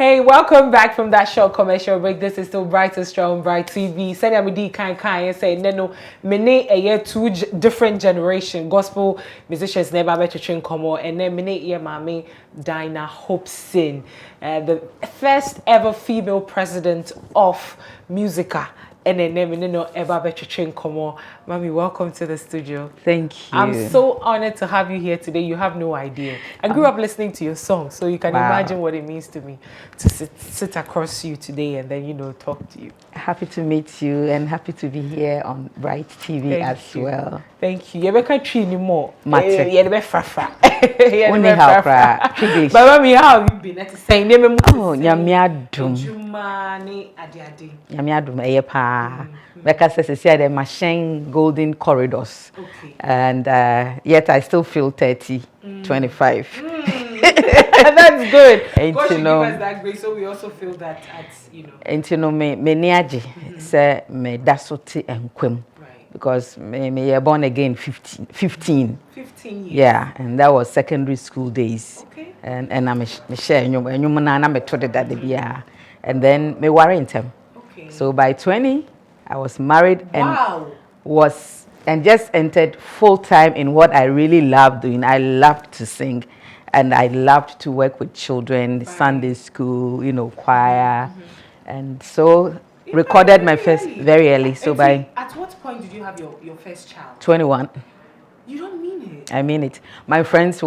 Hey, welcome back from that short commercial break. This is still Bright and Strong, Bright TV. Send me di kind and say no. Mene a year two different generation gospel musicians never met to train come on, and then mene year mami Dinah Hopeson, the first ever female president of MUSIGA. And then no ever better train come on. Mommy, welcome to the studio. Thank you. I'm so honored to have you here today. You have no idea. I grew up listening to your song, so you can imagine what it means to me to sit across you today and then, talk to you. Happy to meet you and happy to be here on Bright TV as well. Thank you. You can't treat anymore. Matter. You never frafra. Only how cry. But mommy, how have you been? That's saying name. Oh, nyamiadum. Nyamiadum eyepa. Because I say the machine golden corridors. Okay. And yet I still feel 30, 25. That's good. And God should give us that grace, so we also feel that And me niaje say me dasoti enkwem. Because me born again 15 years. Yeah, and that was secondary school days. Okay. And I'm share you na me told that the and then me worry him. Okay. So by 20 I was married and just entered full time in what I really loved doing. I loved to sing and I loved to work with children, Sunday school, choir. And so recorded my first very early. So at what point did you have your first child? 21. You don't mean it? I mean it. My colleagues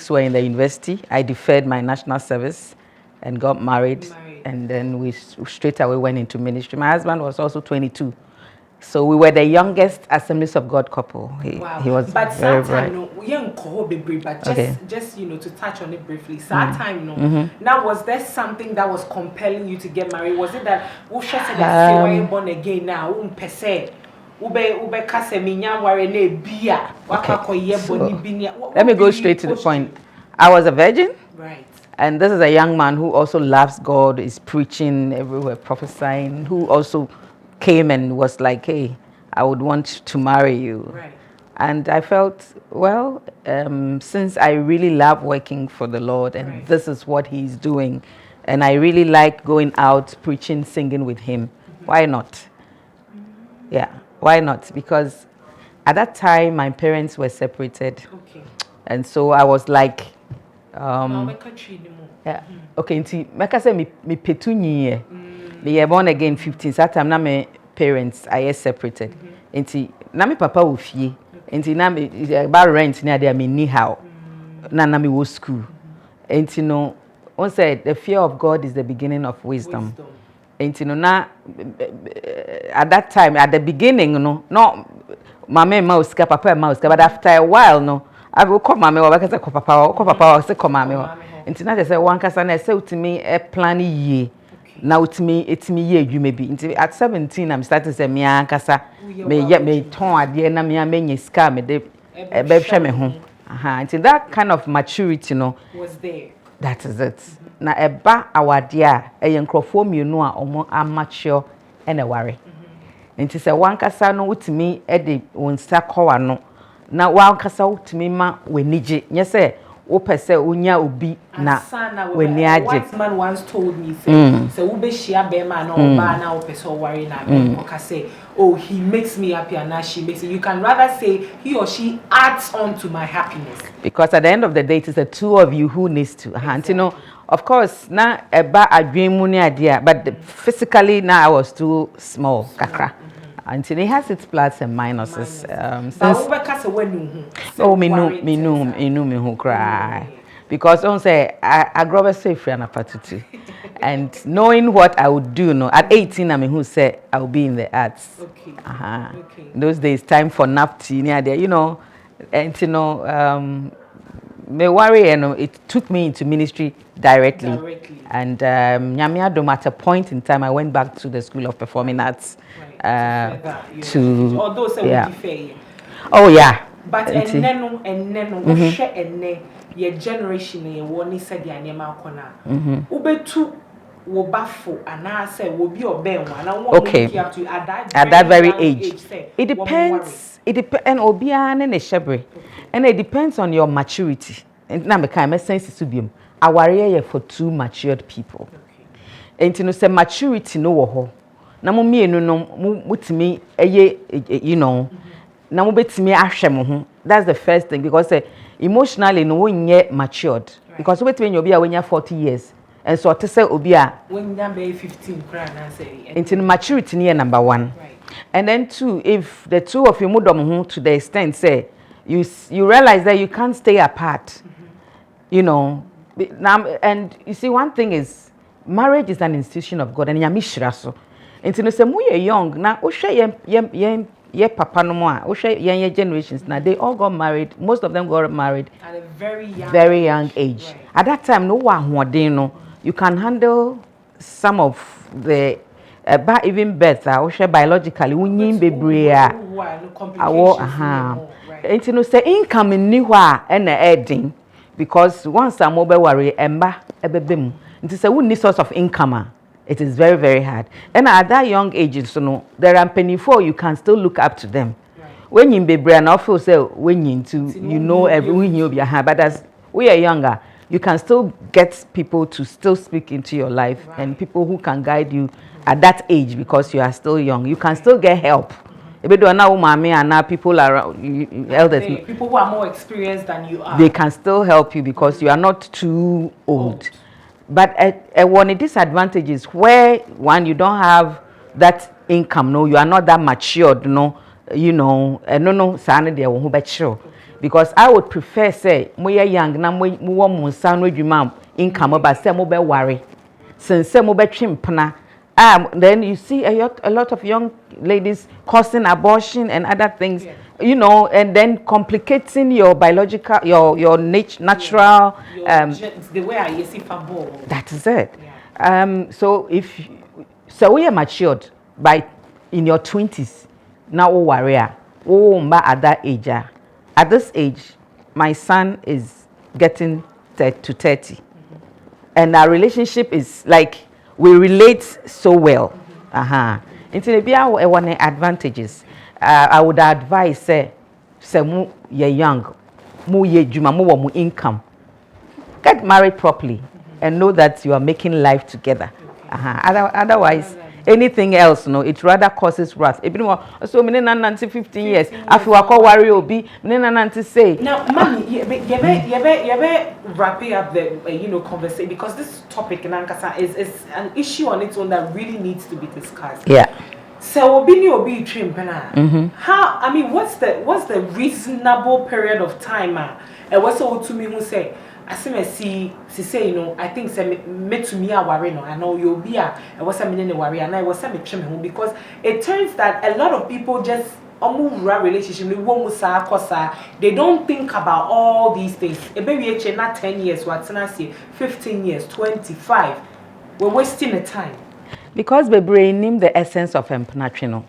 were in the university. I deferred my national service and got married. And then we straight away went into ministry. My husband was also 22. So we were the youngest Assemblies of God couple. He was very bright. Just to touch on it briefly. Now, was there something that was compelling you to get married? Was it that you born again now? Let me go straight to the point. I was a virgin. Right. And this is a young man who also loves God, is preaching everywhere, prophesying, who also came and was like, hey, I would want to marry you. Right. And I felt, well, since I really love working for the Lord and this is what he's doing, and I really like going out, preaching, singing with him, why not? Yeah, why not? Because at that time, my parents were separated. Okay. And so I was like, yeah. Okay, nti meka say me petunyi me born again 15 that time na my parents I separated. Nti na me papa wo fie. Nti na me ba rent na there me ni how. Na me wo school. Nti no one said the fear of God is the beginning of wisdom. Nti no na at that time at the beginning no mama mouse ka papa mouse ka but after a while no I will come mama wa ka papa say come mama nti na say one kasa na say utimi e plan ye na utimi ye adwuma bi nti at 17 I'm starting say me ankasa me ton ade na me amenye sika me de be hwe me ho nti that kind of maturity no was there. That is it. Na eba awade a eye nkrofo mienu a omo amature e na ware nti say one kasa no utimi e de wonsa kowa no na wa kasa utimi ma wenije nye say wo pese unya obi na weni aje. One man once told me say wo be shia be ma na oba na wo pese o worry na me o ka say oh he makes me happy and now she makes it. You can rather say he or she adds on to my happiness, because at the end of the day it is the two of you who needs to of course na eba adwemu ni ade but physically now I was too small kakra. Until it has its plus and minuses. Me who cry. Because on say I grow up safe and apatutu. And knowing what I would do, at 18 I mean who said I will be in the arts. Okay. Okay. In those days time for napty near there, and me worry, it took me into ministry directly. And Nyamiadum at a point in time I went back to the School of Performing Arts. Although say oh yeah. But your generation ye woni said ya nyema akona. Ubetu wo bafo and I say wo bi obenwa na won at that very age. It depends. It depends and obia ne shebre. And it depends on your maturity. and na me kan me sense to biom aware for too matured people enti no say maturity no wo ho na mo mienu no mutimi eye you know na mo betimi ahwe mo ho. That's the first thing, because emotionally no wonye matured, because betimi obi a wonya 40 years and so to say obi a wonya be 15 kra na say enti maturity ne number 1. And then 2, if the two of you mudom ho to the extent say you realize that you can't stay apart, you know. Now, and you see, one thing is marriage is an institution of God, and yamishra so. And you know, say we are young now. Ye papa no more. Ye generations now. They all got married. Most of them got married at a very young age. Right. At that time, no one know you can handle some of the even better. Biologically, we need baby. And you know, say income in new and adding, because once I'm mobile worry, emba ebebem. It is a good source of income. It is very, very hard. And at that young age, so no, there are penny for you can still look up to them. Right. When you be brand, I feel say when you into you know everyone you be a but as we are younger, you can still get people to still speak into your life, and people who can guide you at that age because you are still young. You can still get help. And now people around elders, people who are more experienced than you are, they can still help you because you are not too old. But one of the disadvantages where one you don't have that income, no, you are not that matured, no, you know, no, sanity there won't be sure. Because I would prefer say we are young, now we want more sound with your mom income, but say mobile worry, since mobile chimpana. Then you see a lot of young ladies causing abortion and other things, you know, and then complicating your biological, your natural. The way I see football. That is it. Yeah. So we are matured by in your 20s. Now we warrior. At that age. At this age, my son is getting to 30, and our relationship is like. We relate so well. Into the one advantages. I would advise say you're young, mu ye juma mu income. Get married properly and know that you are making life together. Otherwise, anything else, no, it rather causes wrath. So many 15 years. After I call worry obi, many say. Now, mommy, you wrap up the conversation, because this topic in Ankasa is an issue on its own that really needs to be discussed. Yeah. So obi trim pena. How, I mean, what's the reasonable period of time? And what's all to me who say, I say, you know, I think say me to me a worry no, I know you'll be a was a minute worry, and I was a trim home, because it turns that a lot of people just relationship they don't think about all these things. A baby not 10 years, what's 15 years, 25. We're wasting the time. Because the brain name the essence of empanatry.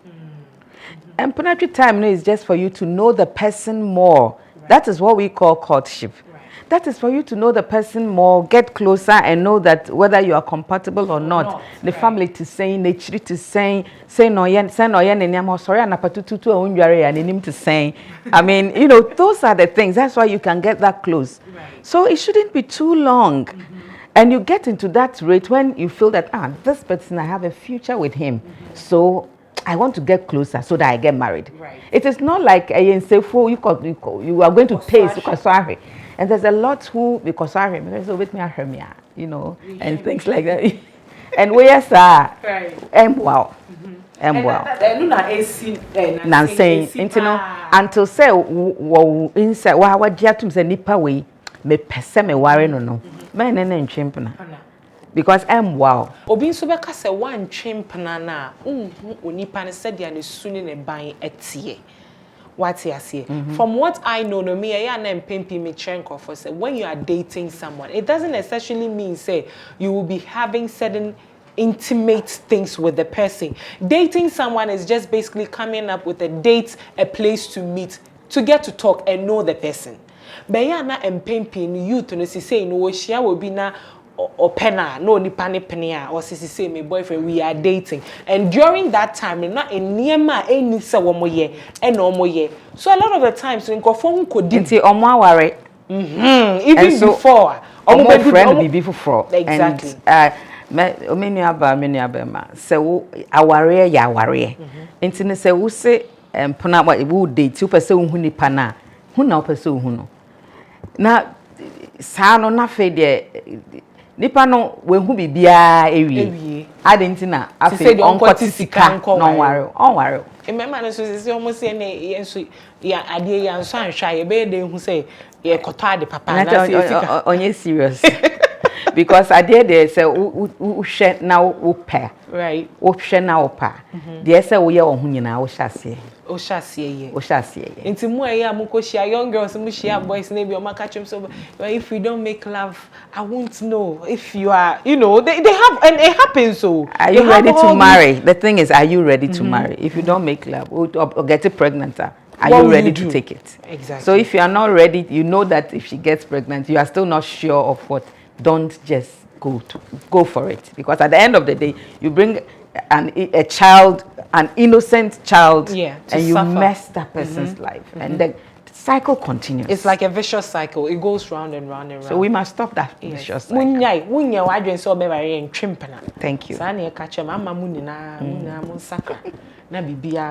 Empanatry time is just for you to know the person more. Right. That is what we call courtship. Right. That is for you to know the person more, get closer, and know that whether you are compatible or not. The right. Family to say, nature to say no yen, sorry, and to say. I mean, you know, those are the things. That's why you can get that close. Right. So it shouldn't be too long. And you get into that rate when you feel that, this person, I have a future with him. So I want to get closer so that I get married. Right. It is not like you are going to pay. And there's a lot who, because with me, you know, and things like that. And we are, wow. Until say, inside, what Jatum say, nipa way, me peseme worry no. Men and chimpana. Because wow. Obi so be ka se wan chimpana na onipa ne said ya ne suni ne ban etie. What you say? From what I know, no me I am Pempi Michenko for say when you are dating someone, it doesn't essentially mean say you will be having certain intimate things with the person. Dating someone is just basically coming up with a date, a place to meet, to get to talk and know the person. But ya na Pempi you to say no share will be na or penna, no ni penia, or say my boyfriend, we are dating. And during that time, not in Niema, any so one more year, and no more year. So a lot of the times, in Kofon could worry. Even so, before. My friend be before. Exactly. And many abema. So aware ya aware. Intine se wo se pona wo date wo pese wo hu nipa na. Hu na wo pese wo hu no. Na saa no na fe de nipa no we hu bibia ewie. Adentina afi onkoti sika no ware. On ware. Remember no so say almost say na yenso ya ade ya nso anhwa ye be de hu say ye koto ade papa na say sika. Onye serious. Because I did there say u share na u pair. Right. U share na u pa. There say we ye ohun nyina u shase. O shase ye. O shase ye. Nti mu aye amuko share young girls mu share boys na bi o maka chem so if we don't make love I won't know if you are they have and it happens so. Are you ready to marry? The thing is, are you ready to marry? If you don't make love or get pregnant, are you ready to take it? Exactly. So if you are not ready, you know that if she gets pregnant, you are still not sure of what. Don't just go for it, because at the end of the day, you bring a child, an innocent child, and you mess that person's life, and the cycle continues. It's like a vicious cycle. It goes round and round and round. So we must stop that vicious cycle. Thank you.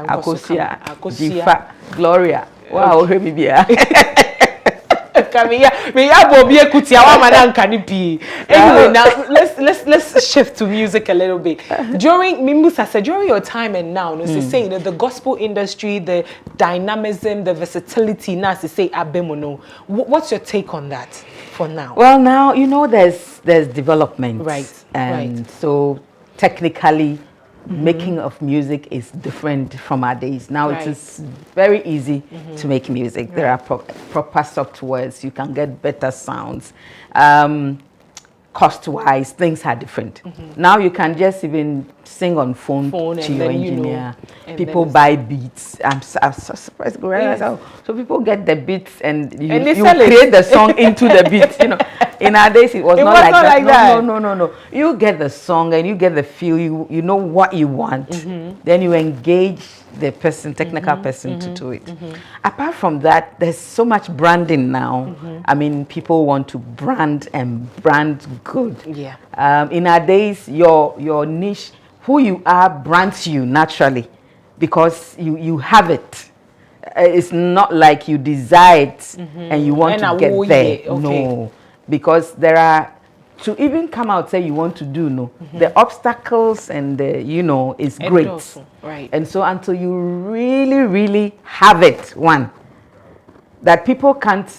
Akosia, Jifa, Gloria. Wow, Bibia. Anyway, now let's shift to music a little bit. During your time and now, say the gospel industry, the dynamism, the versatility, now to say abemono. What's your take on that for now? Well, now there's development, right? And so technically, making of music is different from our days. Now it is very easy to make music. There are proper softwares. You can get better sounds. Cost-wise, things are different. Now you can just even sing on phone to your engineer. People buy beats. I'm so surprised. So people get the beats and you create the song into the beats. In our days it was not like that. No. You get the song and you get the feel. You know what you want. Then you engage the technical person to do it. Apart from that, there's so much branding now. I mean, people want to brand and brand good. Yeah. In our days, your niche, who you are, brands you naturally because you have it. It's not like you desire it and you want to get there. No, because there are. To even come out say you want to do the obstacles and is great, right? And so until you really have it, that people can't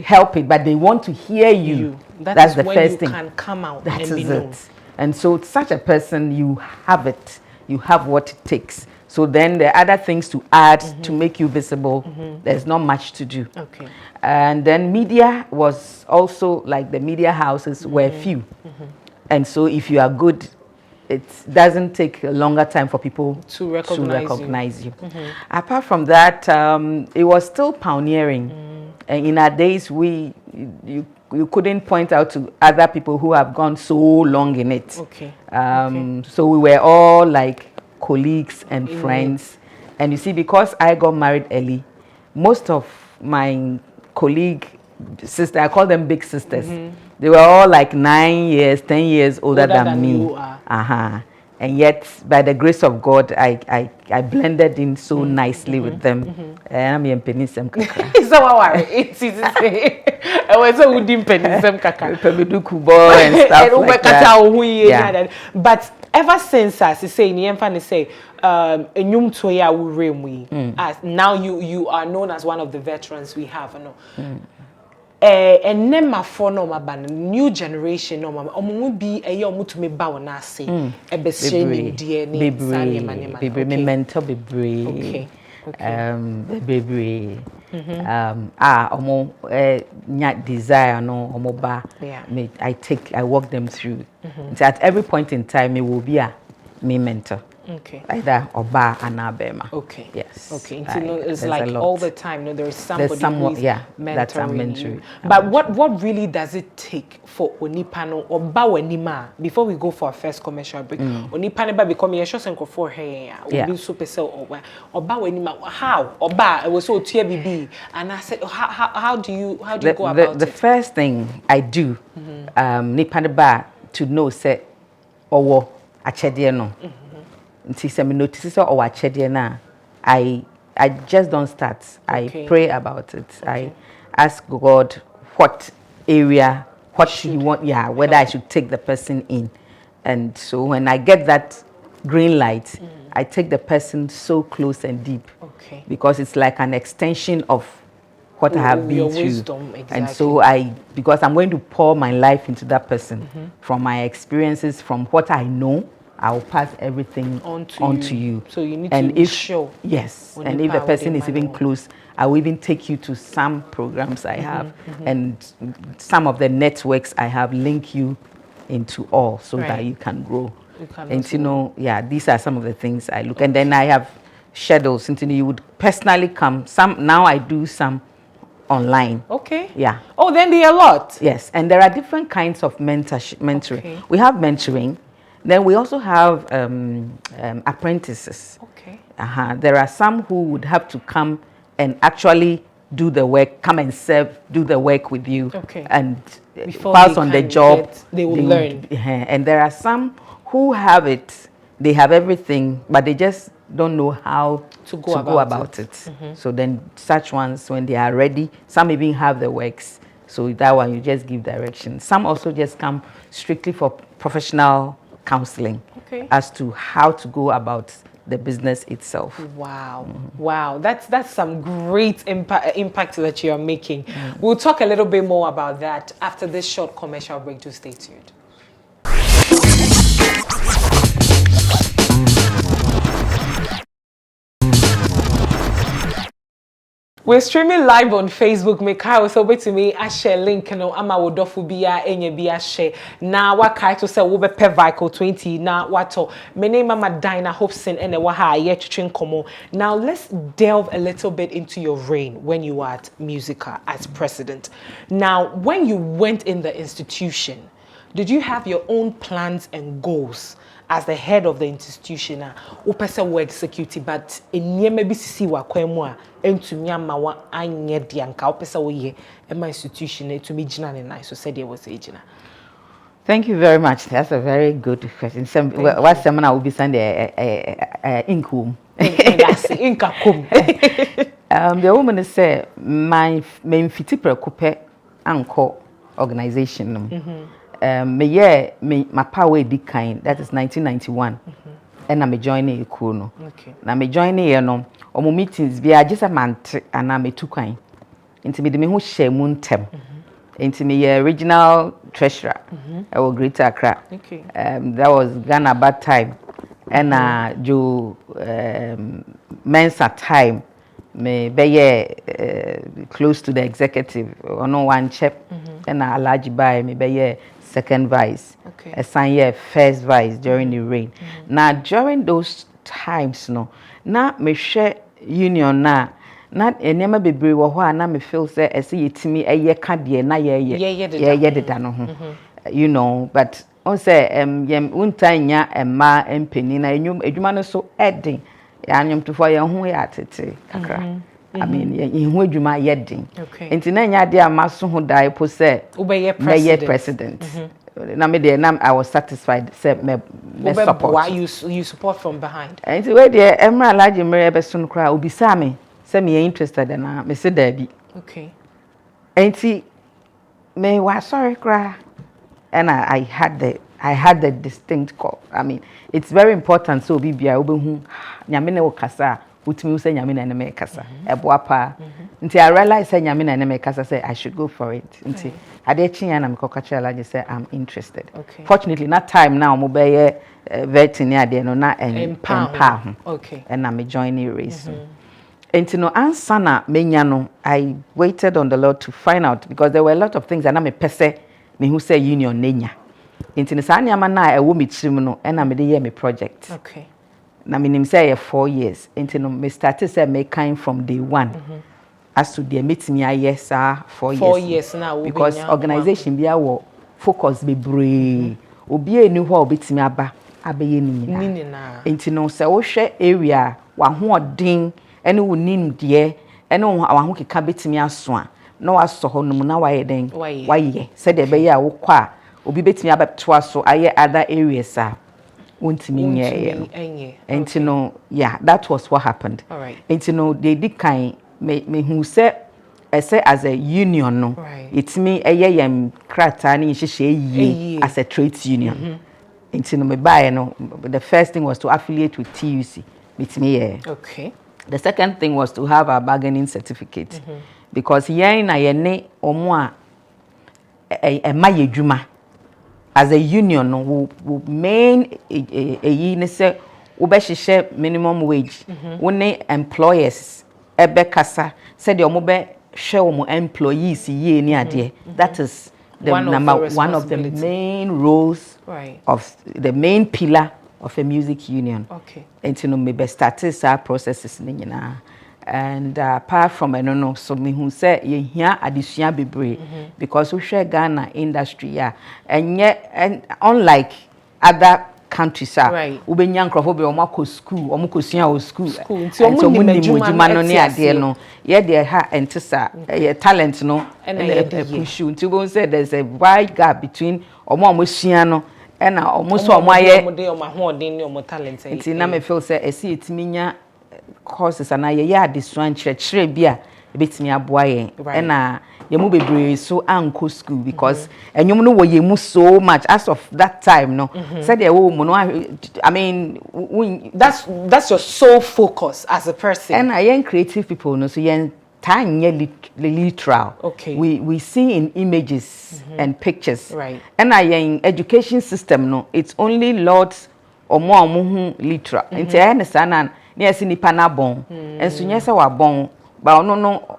help it, but they want to hear you. That's the first thing. Can come out. That is it. And so such a person, you have it. You have what it takes. So then there are other things to add to make you visible. There's not much to do. Okay. And then media was also like the media houses were few. And so if you are good, it doesn't take a longer time for people to recognize you. Apart from that, it was still pioneering. And in our days, you couldn't point out to other people who have gone so long in it. Okay. So we were all like colleagues and friends. And you see, because I got married early, most of my colleague sister, I call them big sisters. They were all like 9 years, 10 years older than me. You are. And yet, by the grace of God, I blended in so nicely with them. And I'm in penisem kaka. So what? It's easy to say. I was so good in penisem kaka. Pemiduku boy and stuff like that. But ever since, as you say, Niemfani say, enyum toya uremwi. As now you are known as one of the veterans we have. And nema for no maban new generation no mama omo bi eye omo to me ba wona ase e be shame die ni bebre me mentor bebre. Okay. Bebre omo nya desire no omo ba I walk them through. So at every point in time it will be me mentor. Okay. Either Oba and Abema. Okay. Yes. Okay. It's like all the time. There is somebody who is mentoring you. But what really does it take for Onipano or Bawenima before we go for our first commercial break? Onipano ba become a show and for her. Be super sell or Bawenima. How? Oba it was so TBB. And I said, how do you go about it? The first thing I do, Nipano ba to know say owo achede no. Nti se me notice say owo achede na I just don't start. I pray about it. I ask God what area, what you want, whether I should take the person in. And so when I get that green light, I take the person so close and deep. Okay. Because it's like an extension of what I have been through. Wisdom, exactly. And so because I'm going to pour my life into that person from my experiences, from what I know, I'll pass everything onto you. So you need to show. Yes. And if the person is even close, I will even take you to some programs I have and some of the networks I have, link you into all so that you can grow. And these are some of the things I look. And then I have schedules. You would personally come. Now I do some online. Okay. Yeah. Oh, then there are a lot. Yes. And there are different kinds of mentoring. Okay. We have mentoring. Then we also have apprentices. Okay. There are some who would have to come and actually do the work, come and serve, do the work with you. Okay. And pass on the job. They will learn. And there are some who have it, they have everything, but they just don't know how to go about it. So then such ones, when they are ready, some even have the works. So that one, you just give direction. Some also just come strictly for professional counseling as to how to go about the business itself. Wow. Wow. That's some great impact that you are making. We'll talk a little bit more about that after this short commercial break. Do stay tuned. We're streaming live on Facebook. Meka so wait to me I share link no ama wodofu bia enye bia share. Na wakai to say wo be pe vehicle 20 na wato. Me name Mama Dina Hopeson ene wa ha ye twetwe nkomo. Now let's delve a little bit into your reign when you were at MUSIGA as president. Now when you went in the institution, did you have your own plans and goals? As the head of the institution, upese wo execute, but enyema bi sisi wa kwemu a entumi ama wa anye de anka upese wo ye ema institution etumi gina ne nice so said there was agina. Thank you very much. That's a very good question. What seminar will be Sunday income? That's income. The woman say my main fiti preocupe anko organization. My power big kind, that is 1991. And I'm joining a kuno. Okay. Now me joining here no omo meetings be just a month and I'm two kind. Into me the who share moon tem. Into me original treasurer. I was Greater Accra. Okay. That was Ghana bad time. And Joe Mensa time. Me be close to the executive. Or no one chep. And a large buy me be second vice, a first vice during the reign. Now during those times, now me share union na not a nema bebre wa na me feel say I see it me a ye kadie na you know, but on say yem untanya emma empeni na edwuma no so edding anyum to for ye ho ya tete kakra. I mean, in who you my yedding. Okay. And in any idea, my son who died, say, obey president. I was satisfied, said, me support. Why you support from behind? And the way the Emerald Lodge in Mary Besson cry will be Sammy, send me interested in Mr. Debbie. Okay. And see, me was sorry cry. And I had the distinct call. I mean, it's very important. So, Bibia, Ubu, Yamine Okasa. Utimi say nyame na me kasa eboapa nti I realize say nyame na me kasa say I should go for it nti ade chinya na me kokacha la just say I'm interested. Fortunately that time now mo be vetting ade no na empower and na me join the race nti no answer na menya no I waited on the Lord to find out because there were a lot of things and na me pese me who say union nenya nti no sa nyama na e wo me chirim no na me de ye me project na minim say 4 years enti no me started say me kind from day one as to the meet me yes 4 years now because organization bia wo focus be brave obi eni ho obetimi aba abeye ni na enti no say wo hwe area wa ho odin ene wo nim de ene wo ho keka betimi aso a na waso ho num na waye den waye say de be ya wo kwa obi betimi abeto aso aye other areas a wontimi nye enti no yeah that was what happened. All right. Enti no they did kind me who say as a union no it's me yem krata ni hihye as a trades union. Enti no me buy no the first thing was to affiliate with TUC with me. Okay. The second thing was to have a bargaining certificate because yen na yene omo a mayedwuma as a union no we main ne say we be hihye minimum wage we employers ebe kasa said the omo show mo employees ye ni ade that is the one of the main roles of the main pillar of a music union. Okay. And you know me be started our processes ni nyina and apart from no so me who say ye hia adesua bebre because we share Ghana industry ya and unlike other countries we be nyan krofo be omako school omukosua o school nti omu ni adwuma no ne ade no ye de ha entisa ye talent no and push nti we say there's a wide gap between omosua no and almost omaye talent nti na me feel say esi etimi nya courses and ye adesua nkyerɛkyerɛ bia ebetimi aboa ye na ye mu bebre so anko school because enyum no wo ye mu so much as of that time no said they wo mu no I mean that's your sole focus as a person and I creative people no so yen tanye literal. Okay. We see in images and pictures. Right. And in education system no it's only lots or more literal. Nti I understand na yesi nipa na bon. Enso nyese wa bon ba no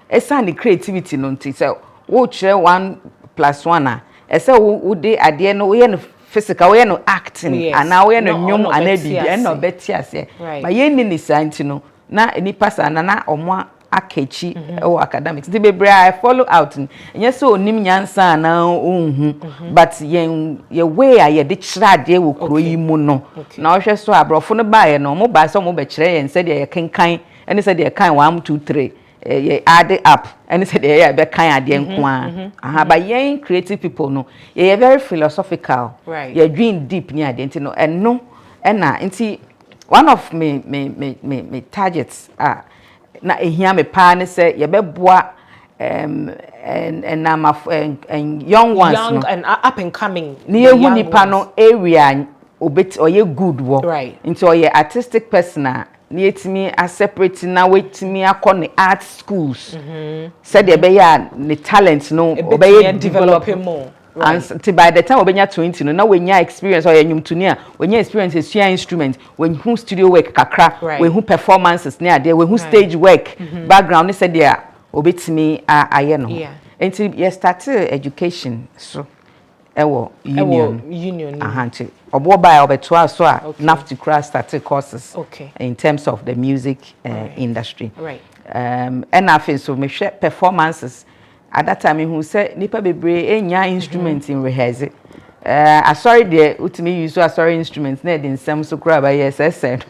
esa ni creativity no nti say wo kire 1+1 a ese wo de ade no wo physical we no acting and now we no nyum anabi and no betiase. Ba yenni ni santi no na nipa sa na omo akechi or academics the baby I follow out and so onim nyansa na ohun but ye way ye de kira de wo kuro yi mu no na ohwe so abrofo no ba ye no mo ba so mo be kire ye said ye kenkan and said ye kan 1 2 3 ye add up and said ye be kan ade nko a but ye creative people no ye very philosophical ye dream deep ni ade nti no eno na nti one of me targets are na ehia me pa ne say ye beboa and young ones young and up and coming ni ehu nipa no area obet oye good wo into oye artistic person na etimi a separate na wetimi akọ art schools said ye be ya ne talent no obey developing more. And by the time obenya 20 no na wenya experience or nyumtuni a wenya experience esua instrument when who studio work kakra when who performances na there when who stage work background ni said there obetimi aye no enti ye start education so ewo union ahanti obo ba obeto aso a naft kra start courses in terms of the music industry and afin so me hwe performances. At that time, who said, Nipa bebre enya instruments in rehearse. Sorry, dear, utimi use sorry instruments, ned in some so crab, yes, I said.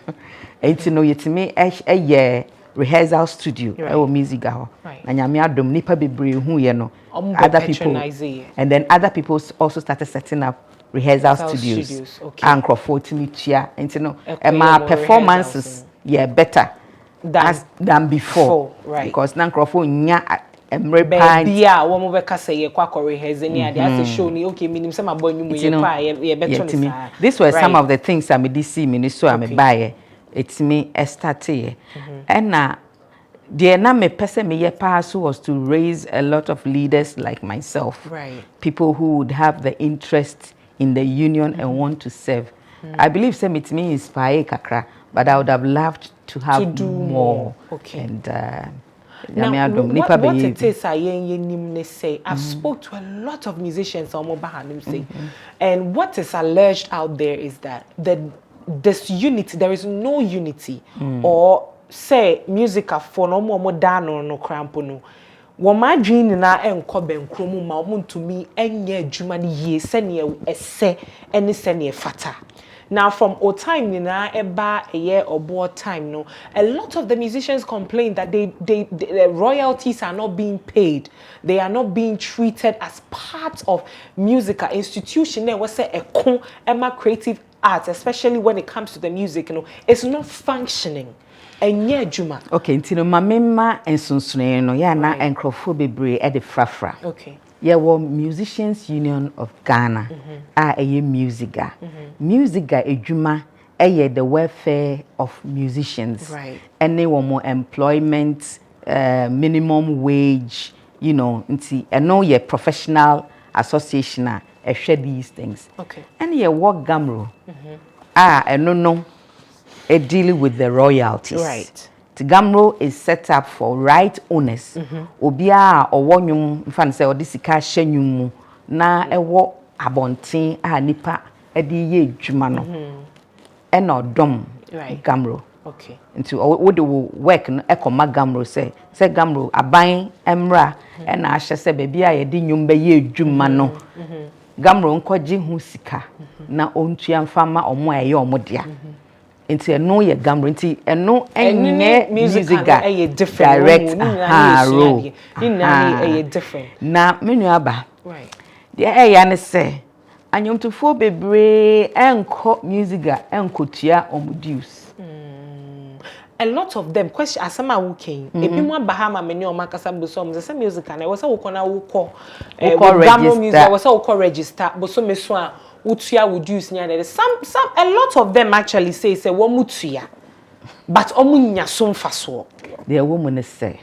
Ain't no yet me a year rehearsal studio, or MUSIGA. And Yamiadum, Nipa bebre, who you know, other people. And then other people also started setting up rehearsal studios. And Crawford to meet here, and you know, and my performances, better than before. Because now Crawford, bia wo mo be kasa ye kwa rehearse ni ade as show ni okay minim say mabọ nyum ye kwa ye beto ni sa. These were some of the things I me see me so I me buy it's me start here and na the na me person me ye pass was to raise a lot of leaders like myself, people who would have the interest in the union and want to serve. I believe say it me inspire kakra, but I would have loved to have do more. And now, what it is I say, I've spoke to a lot of musicians on say, and what is alleged out there is that this unity, there is no unity. Or say music for no more dano no crampo no. Woma dream na enko benkromu ma omo ntumi enye adwuma ne ye sene ese ene sene fata. Now from o time na eba eye obo time no, a lot of the musicians complain that the royalties are not being paid. They are not being treated as part of musical institution. There was a Emma creative arts, especially when it comes to the music, it's not functioning. Juma. Okay, ntino mamema ensunsune no ya na enkrofo bebre e de frafra. Okay. Yeah, well, Musicians Union of Ghana eye MUSIGA. MUSIGA ejuma eye the welfare of musicians. Right. Any one more employment, minimum wage, nti eno ye professional association share these things. Okay. And ye work GHAMRO. No. Dealing with the royalties. Right. The GHAMRO is set up for right owners. Obia or wonyum fan say odisika shenyum na ewo abonten nipa edi ye dwuma no. Eno dom GHAMRO. Okay. Into wo de work no ekoma GHAMRO say GHAMRO aban emra na ahye say bebia ye di nyum be ye dwuma no. GHAMRO nkoje hu sika na ontua mfama omo eye omo dia. Into no ye GHAMRO into no enye MUSIGA different direct different na menu aba right the eya ne say anyomtofo bebre enko MUSIGA enkotua omudius a lot of them question asama wuken ebi mu bahama meni o makasa boso mo say MUSIGA na we say wo kona wo ko GHAMRO MUSIGA we say wo ko register boso meso a utuya would use near some a lot of them actually say womutuya but omunya so mfaso the woman say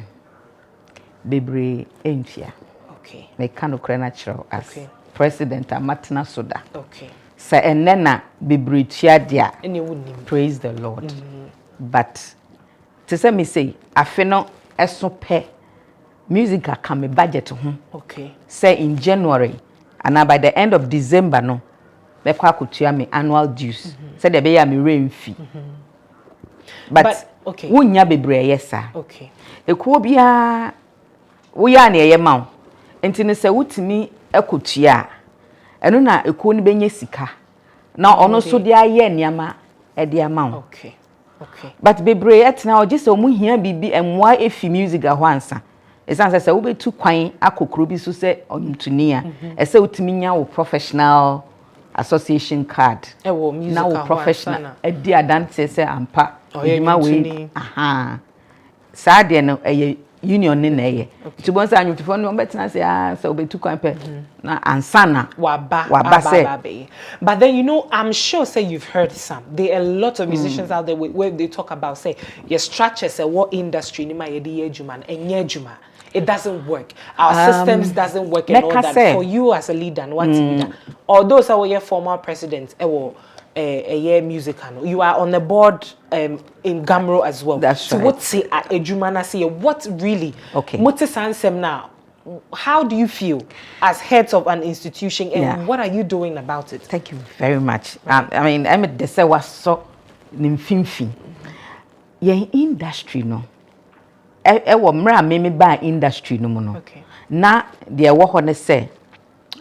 bebre enfia okay me kind of natural as president amatna soda okay say enena bebre tua dia praise the Lord but to say me say afeno eso pe MUSIGA can me budget ho okay say in January and by the end of December no bekwa kutua me annual dues say dey be ya me rent fee but okay wonya bebre yesa okay ekuo bia wo ya na eye ma enti ne se wutimi akutua eno na ekuo ni benye sika na ono so dia ye niama e dia ma okay okay but bebre etna ogise omu hia bibi emwa efi MUSIGA ho ansa esan se wo betu kwan akokro bi so se ontunia ese wutimi nya wo professional association card MUSIGA now professional edi adante say ampa eduma we sade no union ni na ye tubon say anyutifo no betina say so betu kwan pe na ansana waba say but then I'm sure say you've heard some there are a lot of musicians out there where they talk about say your structure say what industry ni ma ye di adwuma enye adwuma. It doesn't work. Our systems doesn't work and all that. For you as a leader and what leader, although so your former president, a year musical, you are on the board in GHAMRO as well. That's so right. what say Ejumana say? What really? Okay. Now, how do you feel as heads of an institution, and what are you doing about it? Thank you very much. I mean, I'm the say was so nimfimfi. Your industry no. Ewo mra me ba industry no mu no na de wo ho ne say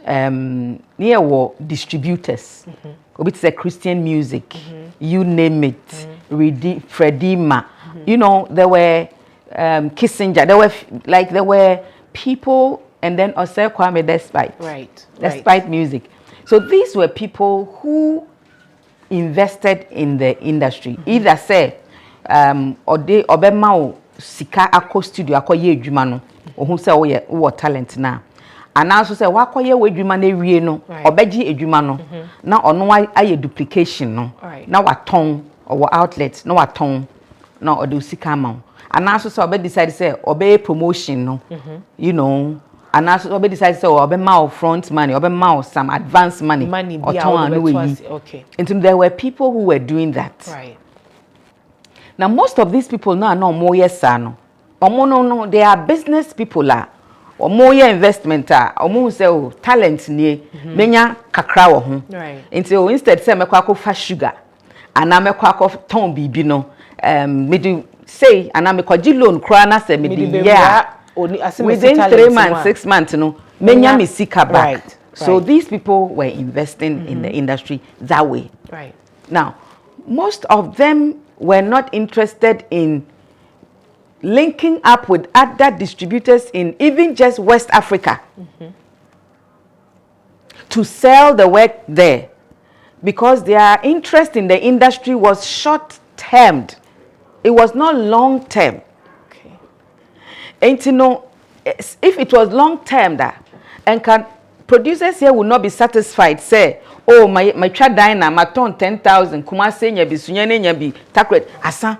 near wo distributors obi say Christian music you name it Fredima there were Kissinger there were people and then also Kwame despite music so these were people who invested in the industry either say or they obema sika akọ studio akọye adwuma no ohun se wo talent na anaso se wakọye we adwuma na ewie no obeji adwuma no na ono aye duplication no na waton or outlet na waton na odo sika ma anaso se obe decide say obe promotion no anaso obe decide say obe ma front money obe ma some advance money oton anu we okay and there were people who were doing that right. Now most of these people now no more no. No, they are business people or more investment or say talent ni menya kakra wo ho. Right. Until instead say me kwa fa sugar and I'm a quack of Tom Bibi no. Me do say, and I'm a quadri loan crana say me the yeah. Within 3 months, 6 months, no, many misika back. Right. So these people were investing in the industry that way. Right. Now, most of them were not interested in linking up with other distributors in even just West Africa to sell the work there, because their interest in the industry was short-termed. It was not long-term. Okay. And you know, if it was long-term, and can producers here would not be satisfied, say, oh, my chadina, my ton 10,000, Kumase nyabi, sunyane nyabi, takret, asa.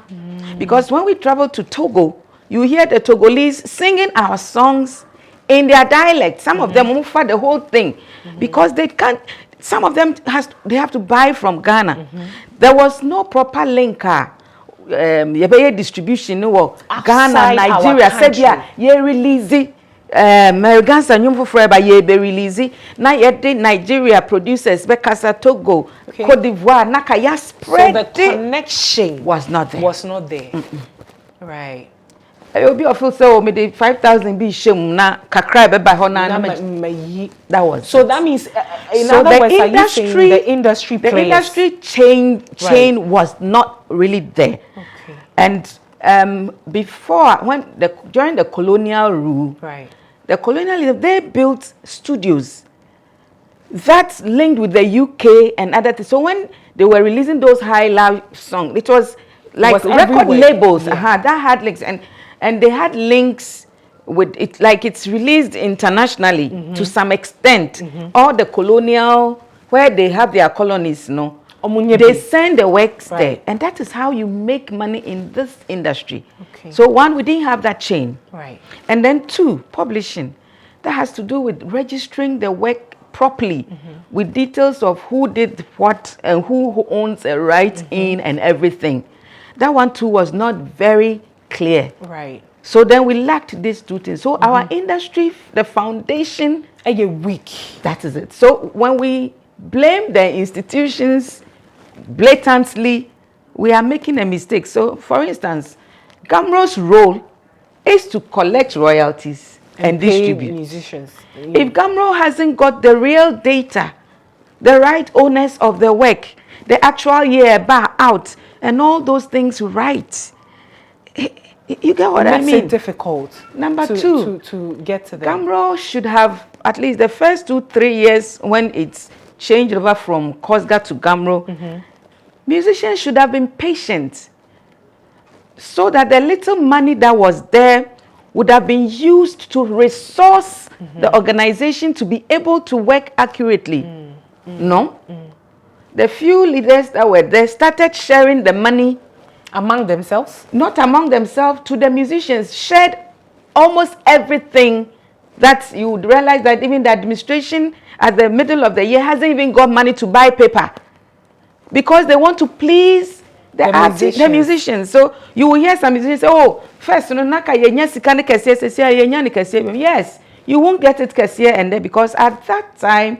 Because when we travel to Togo, you hear the Togolese singing our songs in their dialect. Some of them move for the whole thing because they can't. Some of them they have to buy from Ghana. There was no proper linker. Distribution no Ghana, Nigeria said ye release Americans and Yumfo Forever ye be release na yet Nigeria producers Bekasa Togo, Cote d'Ivoire Nakaya spread. So the connection was not there. Right. I will be official so me the 5,000 be shame na kakra be by hona. That was so that means in so other words, the industry chain was not really there. Okay. And before during the colonial rule, right, the colonialism, they built studios that linked with the UK and other things. So when they were releasing those high live songs, it was like record labels that had links, and they had links with it, like it's released internationally to some extent. All the colonial, where they have their colonies, no, they send the works there, and that is how you make money in this industry. Okay. So one, we didn't have that chain, right, and then two, publishing, that has to do with registering the work properly with details of who did what and who owns a right in and everything. That one too was not very clear. Right. So then we lacked these two things. So our industry, the foundation, weak. that is it. So when we blame the institutions blatantly, we are making a mistake. So for instance, GHAMRO's role is to collect royalties and distribute. Musicians. If GHAMRO hasn't got the real data, the right owners of the work, the actual year bar out, and all those things right, you get what I mean? Makes it difficult. Number two, to get to them. GHAMRO should have at least the first 2-3 years when it's changed over from COSGA to GHAMRO. Musicians should have been patient, so that the little money that was there would have been used to resource the organization to be able to work accurately. No? The few leaders that were there started sharing the money among themselves? Not among themselves, to the musicians, shared almost everything, that you would realize that even the administration at the middle of the year hasn't even got money to buy paper, because they want to please the musicians. So you will hear some musicians say, oh, first, yes, you won't get it kesiye, and then because at that time,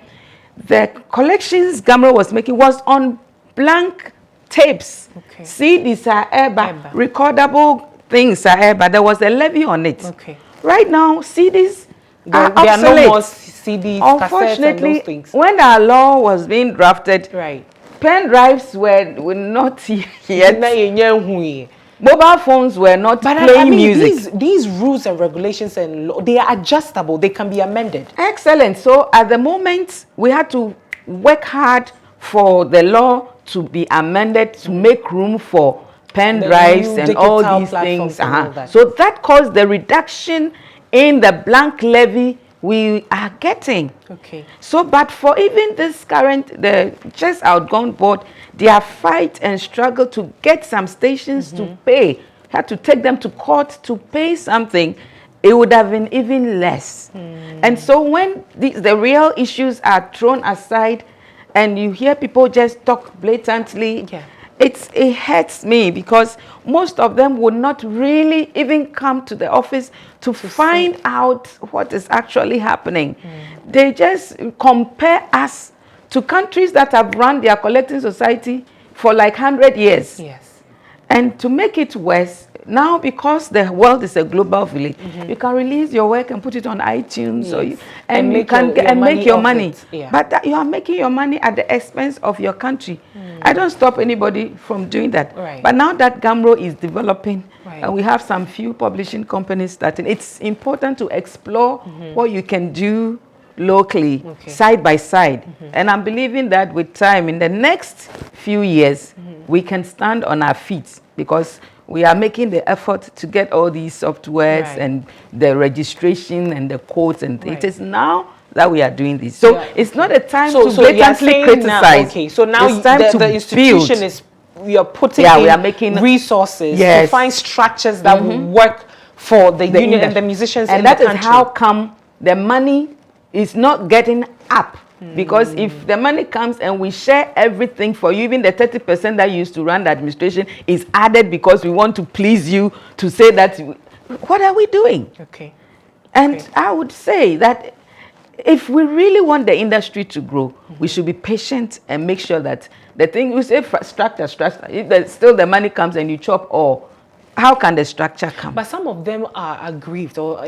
the collections GHAMRO was making was on blank tapes. Okay. CDs are eba, recordable things are eba. There was a levy on it. Okay. Right now, CDs are there obsolete. are no more CDs, unfortunately, cassettes, and those things. When our law was being drafted, right, pen drives were not yet. Mobile phones were not playing music. These rules and regulations and law, they are adjustable. They can be amended. Excellent. So at the moment, we had to work hard for the law to be amended to make room for pen drives and all these things. So that caused the reduction in the blank levy we are getting. Okay. So, but for even this current, the just outgone board, their fight and struggle to get some stations to pay, had to take them to court to pay something, it would have been even less. And so when the real issues are thrown aside and you hear people just talk blatantly, it hurts me, because most of them would not really even come to the office to find out what is actually happening. They just compare us to countries that have run their collecting society for like 100 years. Yes. And to make it worse, now because the world is a global village, you can release your work and put it on iTunes, Yes. and you make can make your money. Yeah. But you are making your money at the expense of your country. I don't stop anybody from doing that. Right. But now that GHAMRO is developing, right. and we have some few publishing companies starting, it's important to explore what you can do locally, side by side. And I'm believing that with time, in the next few years, we can stand on our feet, because we are making the effort to get all these softwares right. and the registration and the codes, and right. it is now that we are doing this. So it's not a time to so blatantly criticize. Okay, so now it's time to the institution build. is, we are putting we are making resources to find structures that will work for the union industry. and the musicians and in that the is country. how come the money is not getting up. Because if the money comes and we share everything for you, even the 30% that you used to run the administration is added because we want to please you, to say that, what are we doing? Okay. And I would say that if we really want the industry to grow, we should be patient and make sure that the thing, we say structure, if still the money comes and you chop all, how can the structure come? But some of them are aggrieved, or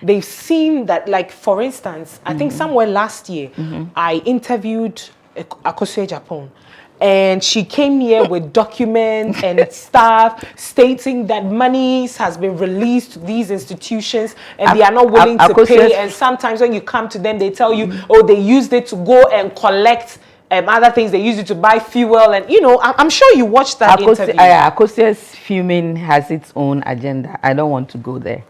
they've seen that, like, for instance, I think somewhere last year, I interviewed Akosua Japan, and she came here with documents and stuff stating that monies has been released to these institutions and they are not willing to pay. And sometimes when you come to them, they tell you, oh, they used it to go and collect other things. They use it to buy fuel, and I'm sure you watched that interview. Akosia's fuming has its own agenda. I don't want to go there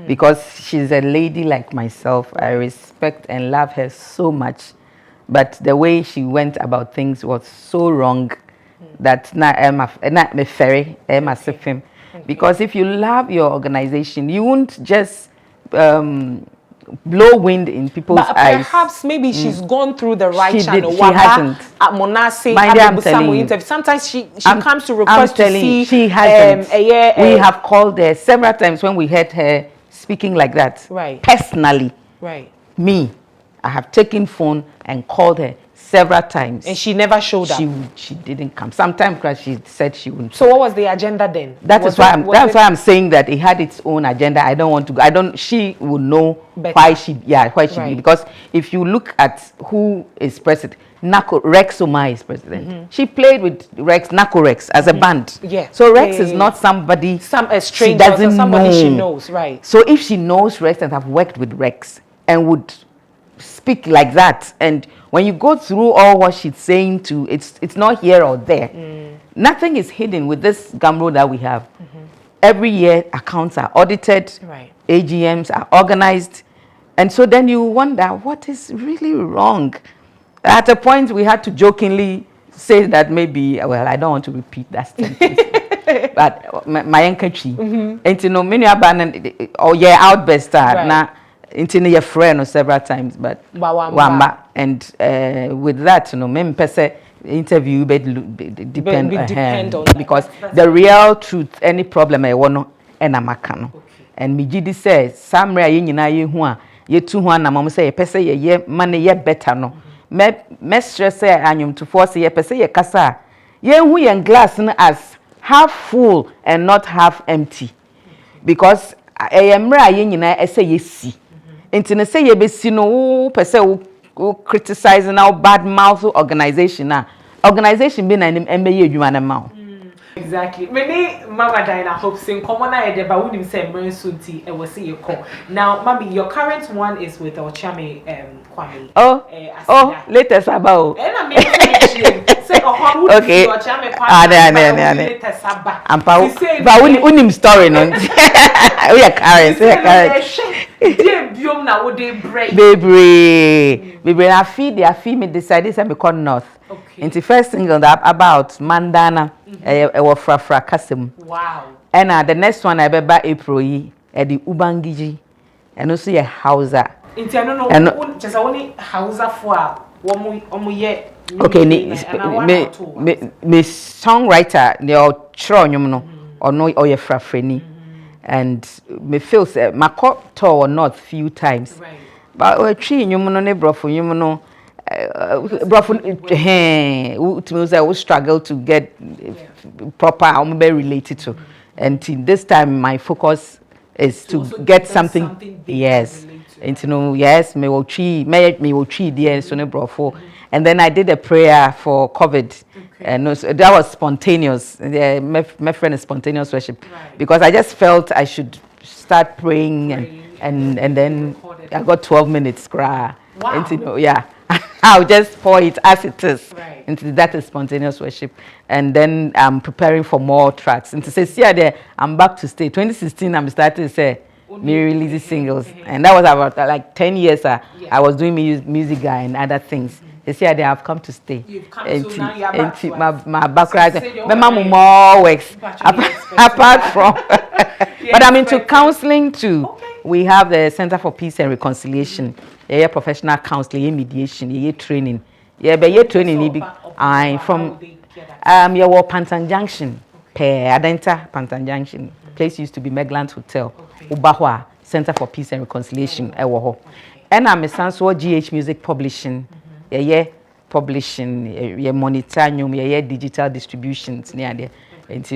because she's a lady like myself. I respect and love her so much, but the way she went about things was so wrong that not me ferry because if you love your organization, you won't just blow wind in people's eyes. Perhaps maybe she's gone through the right channel. She hasn't. At Monase, I'm telling you. Sometimes she comes to request to see. She hasn't. We have called her several times when we heard her speaking like that. Right. Personally. Right. Me, I have taken phone and called her several times. And she never showed up. She didn't come. Sometimes she said she wouldn't. So what was the agenda then? That's why I'm saying that it had its own agenda. I don't want to she would know better. why she did, because if you look at who is president, Rex Omar is president. She played with Nako Rex as a band. Yeah. So Rex is not somebody a stranger, she doesn't somebody know. She knows, right? So if she knows Rex and have worked with Rex and would speak like that, and when you go through all what she's saying to, it's not here or there. Nothing is hidden with this GHAMRO that we have. Every year accounts are audited, AGMs are organized, and so then you wonder what is really wrong. At a point we had to jokingly say that maybe, well, I don't want to repeat that statement, but my handkerchief, and many abandoned or outburst now. Into your friend or several times, but and with that, maybe person interview depend on that. Because the real truth, any problem I want and and Mijidi says, Samra yina ye 200 na mom say person ye money ye better no. Me stress say anyum to force ye person ye kasa. Ye hu ye glass as half full and not half empty. Because mra ye nyina say ye see. Into say you be seen no person who criticizing our bad mouth organization organization be na MBA adwuma na Exactly. Many Mama Diana Hopeson common na de ba wonim say mren sunti e wose ye call. Now, Mami, your current one is with our chame Kwame. Latest about. And I mean say okay. Latest about. But unim story no. We are current. Biom na wo dey break. Baby, I feel me decided say me come north. Okay. Into first single that about Mandana frafra kasem. Wow. And the next one I be by April yi the Ubangiji and also your Hausa. Into I don't know just only Hausa for omu ye. Okay, me songwriter the chro nyum no or no or your frafreni. And me feel say my court or not few times. Right. But we tree nyum no ne brofo nyum no we struggle to get proper I'm very related to. And this time my focus is to get something yes. And yes, me will tree there so brofo. And then I did a prayer for COVID. And that was spontaneous. My friend is spontaneous worship because I just felt I should start praying and then I got 12 minutes cry. Wow. And yeah. I'll just pour it as it is. Into that is spontaneous worship. And then I'm preparing for more tracks. And to say, see there, I'm back to stay. 2016, I'm starting to say me releasing singles. And that was about like 10 years I was doing MUSIGA and other things. You see there, I've come to stay. You've come to now you're back to my background. My mom more works apart from. But I'm into counseling too. We have the Center for Peace and Reconciliation. Yeah, professional counseling, mediation, yeah, training. Yeah, but yeah, training. I'm from yeah, Pantan Junction. Adenta Pantan Junction. Place used to be Megland Hotel. Ubahwa Center for Peace and Reconciliation. And I'm a son so GH Music Publishing. Yeah, publishing. Yeah, monetarium. Yeah, digital distributions near there. And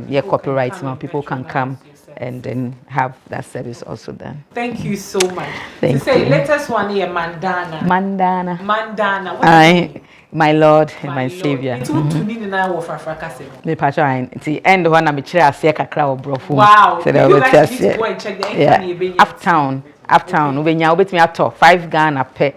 yeah, copyright. People can come and then have that service also done. Thank you so much. Thank you. You. Latest one here, Mandana. What my Lord and my Savior. It's what to need now of Africa. Me patron. The end one I'm a kakra brofo. Wow. So you guys need to go and check the Uptown. When you bet me at 5 Ghana pay.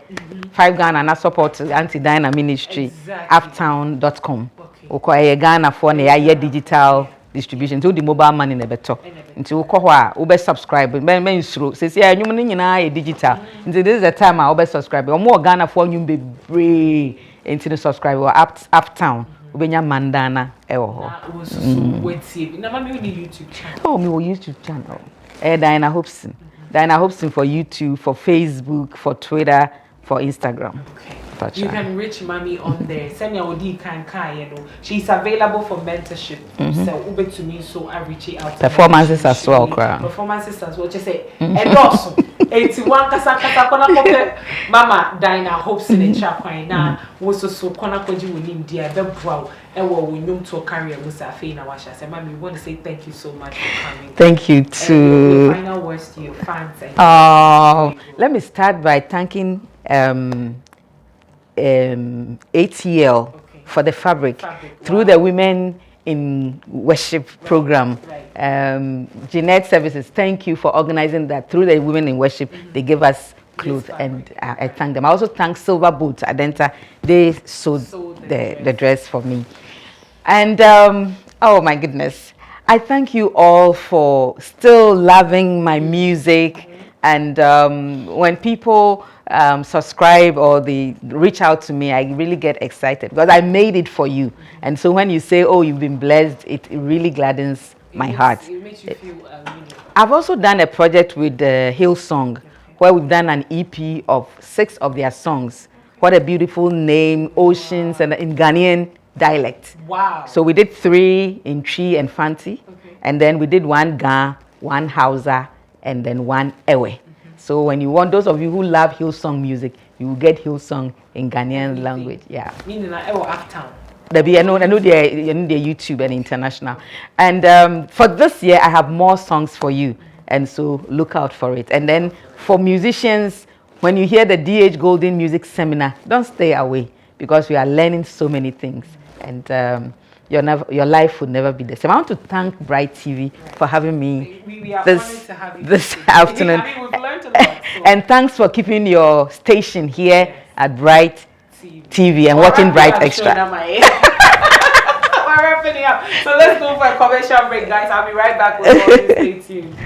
5 Ghana na support anti-Dina ministry. Exactly. Uptown.com. Okay. Ghana for a digital distribution to the mobile money in the better. Into Koha, Ube subscribe, men through. Says, yeah, you mean digital. Into this is the time I Ube subscribe. Or more Ghana for you be brave into the subscriber Uptown. Ubenya Mandana. YouTube channel. Oh, me will YouTube channel. Diana Hopeson. Diana Hopeson for YouTube, for Facebook, for Twitter, for Instagram. Okay. You can reach Mommy on there. Send your OD can she's available for mentorship. So Uber to me, so I reach out. Performances as well, crowd. Performances as well. Just say endorse. 81 kasa kona kope Mama Diana Hopeson in Chakwa na was so kona koji within dear the brow. Ewo we know to carry a musafe na washa. Say Mommy, we want to say thank you so much for coming. Thank you too. Final words to your fans. Let me start by thanking ATL for the fabric through the Women in Worship program. Jeanette Services, thank you for organizing that. Through the Women in Worship, they gave us clothes, and I thank them. I also thank Silver Boots Adenta. They sewed the dress for me. And oh my goodness, I thank you all for still loving my music. And when people subscribe or they reach out to me, I really get excited because I made it for you. And so when you say, oh, you've been blessed, it really gladdens my heart. It makes you feel I've also done a project with Hillsong where we've done an EP of 6 of their songs. What a beautiful name, Oceans, and in Ghanaian dialect. Wow. So we did 3 in Tree and Fanti, and then we did 1 Ga, 1 Hausa, and then 1 Ewe. So when you want, those of you who love Hillsong music, you will get Hillsong in Ghanaian language. Yeah. Meaning I will Uptown. I know they're YouTube and international. And for this year, I have more songs for you. And so look out for it. And then for musicians, when you hear the DH Golden Music Seminar, don't stay away because we are learning so many things. And your life will never be the same. I want to thank Bright TV for having me we are honored to have you this afternoon. I mean, we've learned a lot. So. And thanks for keeping your station here at Bright TV and watching Bright Extra. We're wrapping it up. So let's go for a commercial break, guys. I'll be right back with all this. Stay tuned.